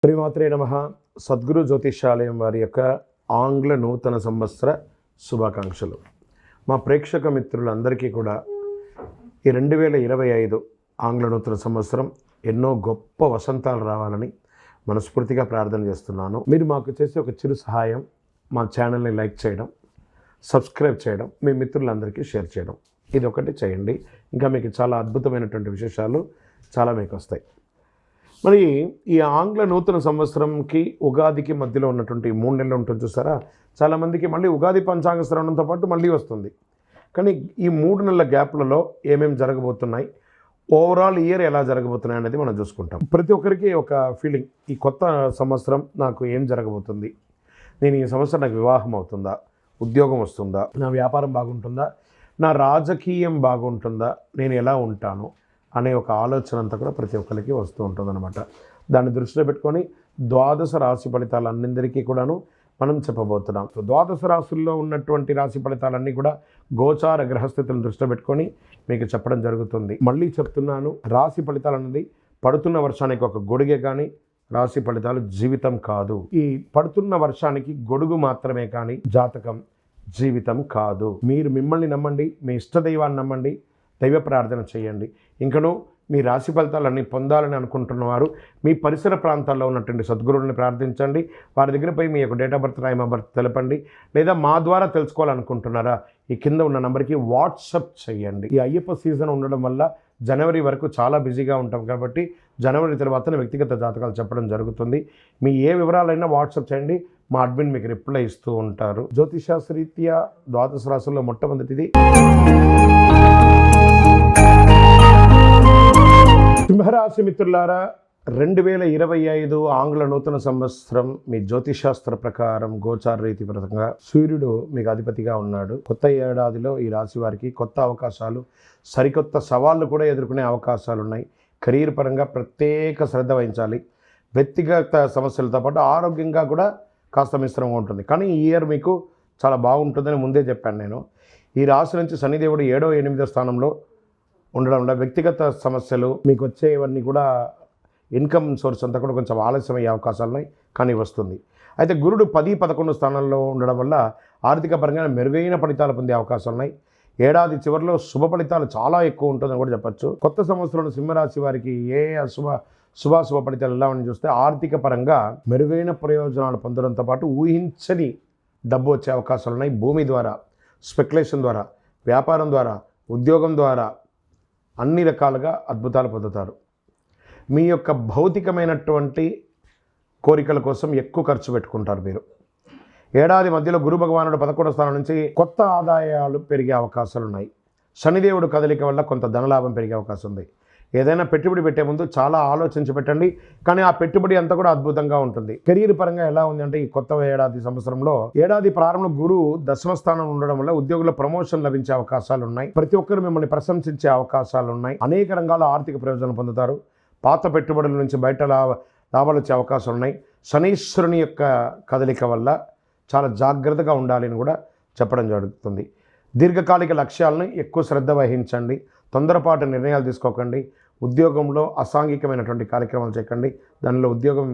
శ్రీమాత్రే నమః. సద్గురు జ్యోతిష్యాలయం వారి యొక్క ఆంగ్ల నూతన సంవత్సర శుభాకాంక్షలు. మా ప్రేక్షక మిత్రులందరికీ కూడా ఈ 2025 ఆంగ్ల నూతన సంవత్సరం ఎన్నో గొప్ప వసంతాలు రావాలని మనస్ఫూర్తిగా ప్రార్థన చేస్తున్నాను. మీరు మాకు చేసే ఒక చిరు సహాయం, మా ఛానల్ని లైక్ చేయడం, సబ్స్క్రైబ్ చేయడం, మీ మిత్రులందరికీ షేర్ చేయడం, ఇది ఒకటి చేయండి. ఇంకా మీకు చాలా అద్భుతమైనటువంటి విశేషాలు చాలా మీకు వస్తాయి. మరి ఈ ఆంగ్ల నూతన సంవత్సరంకి ఉగాదికి మధ్యలో ఉన్నటువంటి 3 నెలలు ఉంటుంది చూసారా, చాలామందికి మళ్ళీ ఉగాది పంచాంగ శ్రవణంతో పాటు మళ్ళీ వస్తుంది. కానీ ఈ 3 నెలల గ్యాప్లలో ఏమేమి జరగబోతున్నాయి, ఓవరాల్ ఇయర్ ఎలా జరగబోతున్నాయి అనేది మనం చూసుకుంటాం. ప్రతి ఒక్కరికి ఒక ఫీలింగ్, ఈ కొత్త సంవత్సరం నాకు ఏం జరగబోతుంది, నేను ఈ సంవత్సరం నాకు వివాహం అవుతుందా, ఉద్యోగం వస్తుందా, నా వ్యాపారం బాగుంటుందా, నా రాజకీయం బాగుంటుందా, నేను ఎలా ఉంటాను అనే ఒక ఆలోచన అంతా కూడా ప్రతి ఒక్కరికి వస్తూ ఉంటుందన్నమాట. దాన్ని దృష్టిలో పెట్టుకొని ద్వాదశ రాశి ఫలితాలన్నిందరికీ కూడాను మనం చెప్పబోతున్నాం. ద్వాదశ రాశుల్లో ఉన్నటువంటి రాశి ఫలితాలన్నీ కూడా గోచార గ్రహస్థితులను దృష్టిలో పెట్టుకొని మీకు చెప్పడం జరుగుతుంది. మళ్ళీ చెప్తున్నాను, రాశి ఫలితాలు అనేది పడుతున్న వర్షానికి ఒక గొడుగే కానీ రాశి ఫలితాలు జీవితం కాదు. ఈ పడుతున్న వర్షానికి గొడుగు మాత్రమే కానీ జాతకం జీవితం కాదు. మీరు మిమ్మల్ని నమ్మండి, మీ ఇష్టదైవాన్ని నమ్మండి, దైవ ప్రార్థన చేయండి. ఇంకనూ మీ రాశి ఫలితాలన్నీ పొందాలని అనుకుంటున్నవారు మీ పరిసర ప్రాంతాల్లో ఉన్నటువంటి సద్గురువుని ప్రార్థించండి. వారి దగ్గర పోయి మీ యొక్క date of birth, time of birth తెలపండి. లేదా మా ద్వారా తెలుసుకోవాలనుకుంటున్నారా, ఈ కింద ఉన్న నెంబర్కి వాట్సప్ చేయండి. ఈ అయ్యప్ప సీజన్ ఉండడం వల్ల జనవరి వరకు చాలా బిజీగా ఉంటాం కాబట్టి జనవరి తర్వాత వ్యక్తిగత జాతకాలు చెప్పడం జరుగుతుంది. మీ ఏ వివరాలైనా వాట్సప్ చేయండి, మా అడ్మిన్ మీకు రిప్లై ఇస్తూ ఉంటారు. జ్యోతిషాస్త్రరీత్యా ద్వాదశ రాశుల్లో మొట్టమొదటిది సింహరాశి. మిత్రులారా, 2025 ఆంగ్ల నూతన సంవత్సరం మీ జ్యోతిశాస్త్ర ప్రకారం గోచార రీతి పరంగా సూర్యుడు మీకు అధిపతిగా ఉన్నాడు. కొత్త ఏడాదిలో ఈ రాశి వారికి కొత్త అవకాశాలు, సరికొత్త సవాళ్ళు కూడా ఎదుర్కొనే అవకాశాలు ఉన్నాయి. కెరీర్ పరంగా ప్రత్యేక శ్రద్ధ వహించాలి. వ్యక్తిగత సమస్యలతో పాటు ఆరోగ్యంగా కూడా కాస్త మిశ్రమంగా ఉంటుంది. కానీ ఈ ఇయర్ మీకు చాలా బాగుంటుందని ముందే చెప్పాను నేను. ఈ రాశి నుంచి శనిదేవుడు 7వ 8వ స్థానంలో ఉండడం వల్ల వ్యక్తిగత సమస్యలు మీకు వచ్చేవన్నీ కూడా ఇన్కమ్ సోర్స్ అంతా కూడా కొంచెం ఆలస్యం అయ్యే అవకాశాలు ఉన్నాయి, కానీ వస్తుంది. అయితే గురుడు 10, 11 స్థానంలో ఉండడం వల్ల ఆర్థిక పరంగా మెరుగైన ఫలితాలు పొందే అవకాశాలు ఉన్నాయి. ఏడాది చివరిలో శుభ ఫలితాలు చాలా ఎక్కువ ఉంటుందని కూడా చెప్పచ్చు. కొత్త సంవత్సరంలో సింహరాశి వారికి ఏ శుభాశుభ ఫలితాలు ఎలా అని చూస్తే ఆర్థిక పరంగా మెరుగైన ప్రయోజనాలు పొందడంతో పాటు ఊహించని డబ్బు వచ్చే అవకాశాలు ఉన్నాయి. భూమి ద్వారా, స్పెక్యులేషన్ ద్వారా, వ్యాపారం ద్వారా, ఉద్యోగం ద్వారా అన్ని రకాలుగా అద్భుతాలు పొందుతారు. మీ యొక్క భౌతికమైనటువంటి కోరికల కోసం ఎక్కువ ఖర్చు పెట్టుకుంటారు మీరు. ఏడాది మధ్యలో గురు భగవానుడు 11వ స్థానం నుంచి కొత్త ఆదాయాలు పెరిగే అవకాశాలు ఉన్నాయి. శనిదేవుడు కదలిక వల్ల కొంత ధనలాభం పెరిగే అవకాశం ఉంది. ఏదైనా పెట్టుబడి పెట్టే ముందు చాలా ఆలోచించి పెట్టండి, కానీ ఆ పెట్టుబడి అంతా కూడా అద్భుతంగా ఉంటుంది. కెరీర్ పరంగా ఎలా ఉంది అంటే, ఈ కొత్త ఏడాది సంవత్సరంలో ఏడాది ప్రారంభంలో గురువు 10వ స్థానం ఉండడం వల్ల ఉద్యోగుల ప్రమోషన్ లభించే అవకాశాలు ఉన్నాయి. ప్రతి ఒక్కరు మిమ్మల్ని ప్రశంసించే అవకాశాలు ఉన్నాయి. అనేక రంగాల ఆర్థిక ప్రయోజనం పొందుతారు. పాత పెట్టుబడుల నుంచి బయట లాభాలు వచ్చే అవకాశాలు ఉన్నాయి. శనీశ్వరుని యొక్క కదలిక వల్ల చాలా జాగ్రత్తగా ఉండాలని కూడా చెప్పడం జరుగుతుంది. దీర్ఘకాలిక లక్ష్యాలను ఎక్కువ శ్రద్ధ వహించండి. తొందరపాటు నిర్ణయాలు తీసుకోకండి. ఉద్యోగంలో అసాంఘికమైనటువంటి కార్యక్రమాలు చేయకండి, దానిలో ఉద్యోగం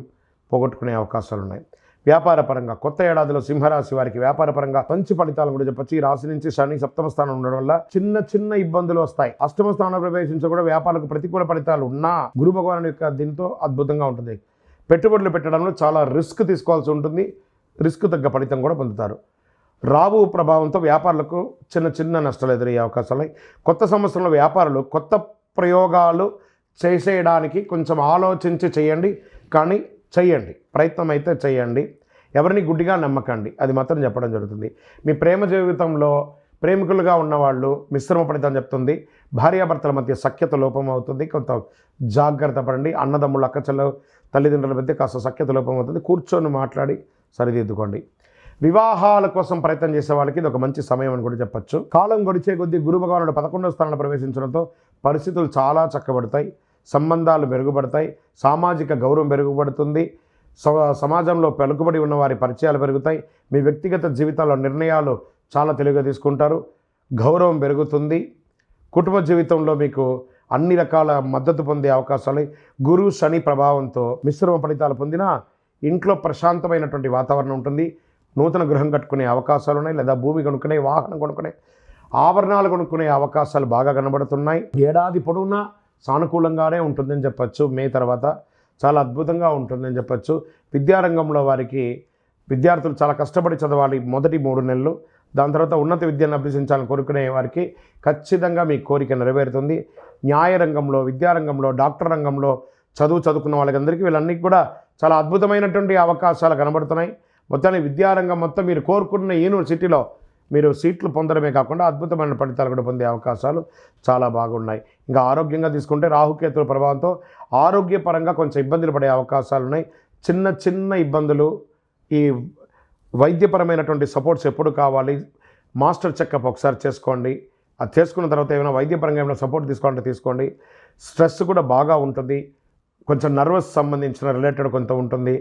పోగొట్టుకునే అవకాశాలు ఉన్నాయి. వ్యాపార పరంగా కొత్త ఏడాదిలో సింహరాశి వారికి వ్యాపార పరంగా మంచి ఫలితాలను కూడా చెప్పచ్చు. ఈ రాశి నుంచి శని 7వ స్థానం ఉండడం వల్ల చిన్న ఇబ్బందులు వస్తాయి. 8వ స్థానంలో ప్రవేశించి కూడా వ్యాపారాలకు ప్రతికూల ఫలితాలు ఉన్నా గురు భగవాను యొక్క దీంతో అద్భుతంగా ఉంటుంది. పెట్టుబడులు పెట్టడంలో చాలా రిస్క్ తీసుకోవాల్సి ఉంటుంది. రిస్క్ తగ్గ ఫలితం కూడా పొందుతారు. రాబు ప్రభావంతో వ్యాపారులకు చిన్న నష్టాలు ఎదురయ్యే అవకాశాలు ఉన్నాయి. కొత్త సంవత్సరంలో వ్యాపారులు కొత్త ప్రయోగాలు చేసేయడానికి కొంచెం ఆలోచించి చేయండి, కానీ చేయండి, ప్రయత్నం అయితే చేయండి. ఎవరిని గుడ్డిగా నమ్మకండి, అది మాత్రం చెప్పడం జరుగుతుంది. మీ ప్రేమ జీవితంలో ప్రేమికులుగా ఉన్నవాళ్ళు మిశ్రమ ఫలితం చెప్తుంది. భార్యాభర్తల మధ్య సఖ్యత లోపం అవుతుంది, కొంత జాగ్రత్త పడండి. అన్నదమ్ముళ్ళు, అక్కచెల్లెలు, తల్లిదండ్రుల మధ్య కాస్త సఖ్యత లోపం అవుతుంది. కూర్చొని మాట్లాడి సరిదిద్దుకోండి. వివాహాల కోసం ప్రయత్నం చేసే వాళ్ళకి ఇది ఒక మంచి సమయం అని కూడా చెప్పచ్చు. కాలం గడిచే కొద్దీ గురు భగవానుడు 11వ స్థానంలో ప్రవేశించడంతో పరిస్థితులు చాలా చక్కబడతాయి, సంబంధాలు మెరుగుపడతాయి, సామాజిక గౌరవం మెరుగుపడుతుంది, సమాజంలో పలుకుబడి ఉన్న వారి పరిచయాలు పెరుగుతాయి. మీ వ్యక్తిగత జీవితాల్లో నిర్ణయాలు చాలా తెలివిగా తీసుకుంటారు, గౌరవం పెరుగుతుంది. కుటుంబ జీవితంలో మీకు అన్ని రకాల మద్దతు పొందే అవకాశాలు, గురు శని ప్రభావంతో మిశ్రమ ఫలితాలు పొందిన ఇంట్లో ప్రశాంతమైనటువంటి వాతావరణం ఉంటుంది. నూతన గృహం కట్టుకునే అవకాశాలు ఉన్నాయి, లేదా భూమి కొనుక్కునే, వాహనం కొనుక్కునే, ఆభరణాలు కొనుక్కునే అవకాశాలు బాగా కనబడుతున్నాయి. ఏడాది పొడవునా సానుకూలంగానే ఉంటుందని చెప్పచ్చు. మే తర్వాత చాలా అద్భుతంగా ఉంటుందని చెప్పచ్చు. విద్యారంగంలో వారికి విద్యార్థులు చాలా కష్టపడి చదవాలి మొదటి 3 నెలలు. దాని తర్వాత ఉన్నత విద్యను అభ్యసించాలని కోరుకునే వారికి ఖచ్చితంగా మీ కోరిక నెరవేరుతుంది. న్యాయ రంగంలో, విద్యారంగంలో, డాక్టర్ రంగంలో చదువుకున్న వాళ్ళందరికీ వీళ్ళన్నిటి కూడా చాలా అద్భుతమైనటువంటి అవకాశాలు కనబడుతున్నాయి. మొత్తానికి విద్యారంగం మొత్తం మీరు కోరుకున్న యూనివర్సిటీలో మీరు సీట్లు పొందడమే కాకుండా అద్భుతమైన ఫలితాలు కూడా పొందే అవకాశాలు చాలా బాగున్నాయి. ఇంకా ఆరోగ్యంగా తీసుకుంటే రాహుకేతుల ప్రభావంతో ఆరోగ్యపరంగా కొంచెం ఇబ్బందులు పడే అవకాశాలు ఉన్నాయి. చిన్న చిన్న ఇబ్బందులు. ఈ వైద్యపరమైనటువంటి సపోర్ట్స్ ఎప్పుడు కావాలి, మాస్టర్ చెకప్ ఒకసారి చేసుకోండి. అది చేసుకున్న తర్వాత ఏమైనా వైద్యపరంగా ఏమైనా సపోర్ట్ తీసుకోండి. స్ట్రెస్ కూడా బాగా ఉంటుంది. కొంచెం నర్వస్ సంబంధించిన రిలేటెడ్ కొంత ఉంటుంది.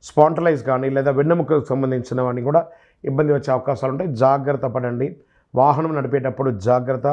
స్పాంటలైజ్ కానీ లేదా వెన్నెముకకు సంబంధించినవన్నీ కూడా ఇబ్బంది వచ్చే అవకాశాలు ఉంటాయి. జాగ్రత్త పడండి. వాహనం నడిపేటప్పుడు జాగ్రత్త.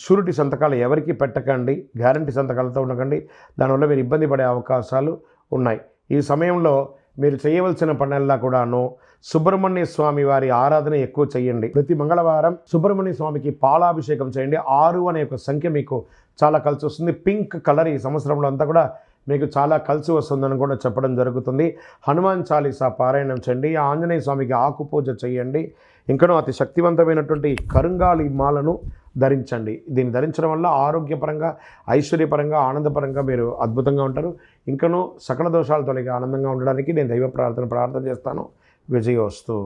షూరిటీ సంతకాలు ఎవరికి పెట్టకండి, గ్యారంటీ సంతకాలతో ఉండకండి. దానివల్ల మీరు ఇబ్బంది పడే అవకాశాలు ఉన్నాయి. ఈ సమయంలో మీరు చేయవలసిన పనుల్లా కూడాను సుబ్రహ్మణ్య స్వామి వారి ఆరాధన ఎక్కువ చేయండి. ప్రతి మంగళవారం సుబ్రహ్మణ్య స్వామికి పాలాభిషేకం చేయండి. 6 అనే ఒక సంఖ్య మీకు చాలా కలిసి వస్తుంది. పింక్ కలర్ ఈ సంవత్సరంలో అంతా కూడా మీకు చాలా కలిసి వస్తుందని కూడా చెప్పడం జరుగుతుంది. హనుమాన్ చాలీసా పారాయణం చేయండి. ఆంజనేయ స్వామికి ఆకు పూజ చేయండి. ఇంకనూ అతి శక్తివంతమైనటువంటి కరుంగాలి మాలను ధరించండి. దీన్ని ధరించడం వల్ల ఆరోగ్యపరంగా, ఐశ్వర్యపరంగా, ఆనందపరంగా మీరు అద్భుతంగా ఉంటారు. ఇంకనూ సకల దోషాలు తొలగి ఆనందంగా ఉండడానికి నేను దైవ ప్రార్థన చేస్తాను. విజయోస్తు.